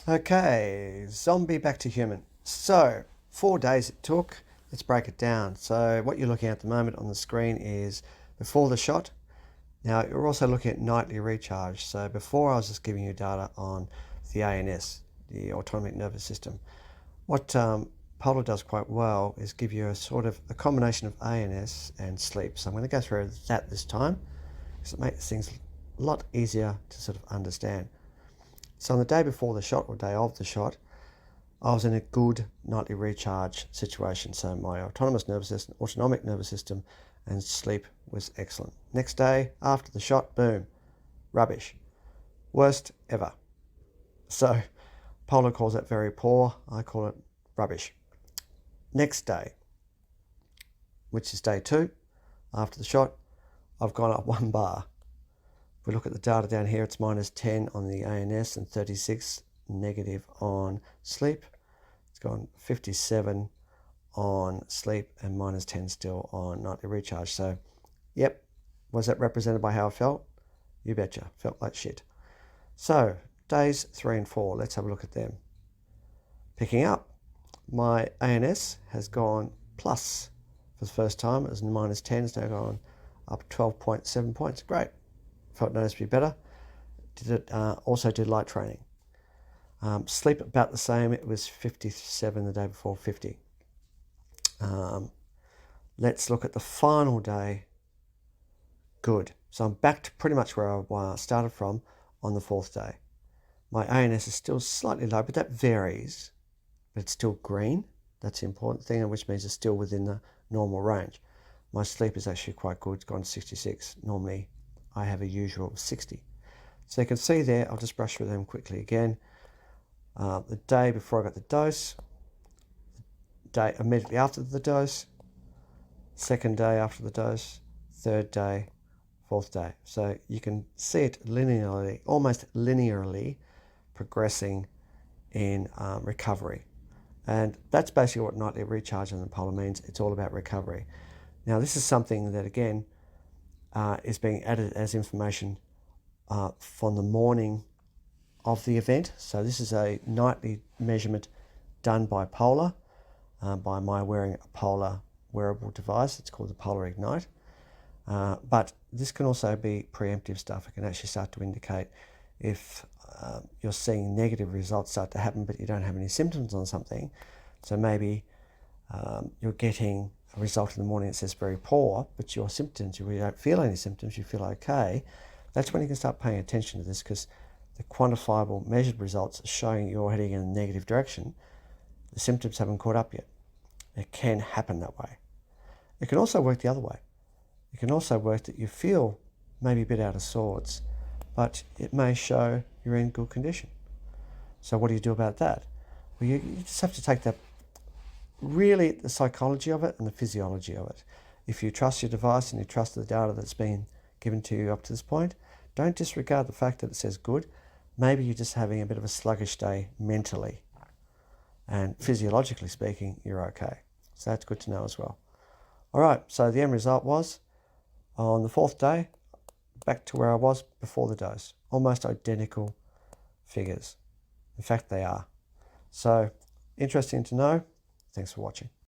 Okay, zombie back to human. So, 4 days it took. Let's break it down. So, what you're looking at the moment on the screen is before the shot. Now, you're also looking at nightly recharge. So, before I was just giving you data on the ANS, the autonomic nervous system. What Polar does quite well is give you a sort of a combination of ANS and sleep. So, I'm going to go through that this time because it makes things a lot easier to sort of understand. So on the day before the shot or day of the shot, I was in a good nightly recharge situation. So my autonomic nervous system and sleep was excellent. Next day after the shot, boom, rubbish. Worst ever. So Polar calls that very poor. I call it rubbish. Next day, which is day 2, after the shot, I've gone up 1 bar. If we look at the data down here, it's -10 on the ANS and 36 negative on sleep. It's gone 57 on sleep and -10 still on nightly recharge. So, yep, was that represented by how I felt? You betcha, felt like shit. So, days 3 and 4, let's have a look at them. Picking up, my ANS has gone plus for the first time. It was -10, it's now gone up 12.7 points. Great. Felt noticeably better. Also did light training. Sleep about the same. It was 57 the day before, 50. Let's look at the final day. Good. So I'm back to pretty much where I started from on the 4th day. My ANS is still slightly low, but that varies. But it's still green. That's the important thing, which means it's still within the normal range. My sleep is actually quite good. It's gone to 66. Normally, I have a usual of 60. So you can see there, I'll just brush through them quickly again. The day before I got the dose, the day immediately after the dose, 2nd day after the dose, 3rd day, 4th day. So you can see it linearly, almost linearly progressing in recovery. And that's basically what nightly recharge on the Polar means. It's all about recovery. Now this is something that again is being added as information from the morning of the event. So this is a nightly measurement done by Polar, by my wearing a Polar wearable device. It's called the Polar Ignite. But this can also be preemptive stuff. It can actually start to indicate if you're seeing negative results start to happen, but you don't have any symptoms on something. So maybe you're getting a result in the morning that says very poor, but your symptoms, you really don't feel any symptoms, you feel okay. That's when you can start paying attention to this, because the quantifiable measured results are showing you're heading in a negative direction. The symptoms haven't caught up yet. It can happen that way. It can also work the other way. It can also work that you feel maybe a bit out of sorts, but it may show you're in good condition. So what do you do about that? Well, you just have to take that, really the psychology of it and the physiology of it. If you trust your device and you trust the data that's been given to you up to this point, don't disregard the fact that it says good. Maybe you're just having a bit of a sluggish day mentally, and physiologically speaking, you're okay. So that's good to know as well. All right, so the end result was, on the 4th day, back to where I was before the dose. Almost identical figures. In fact, they are. So, interesting to know. Thanks for watching.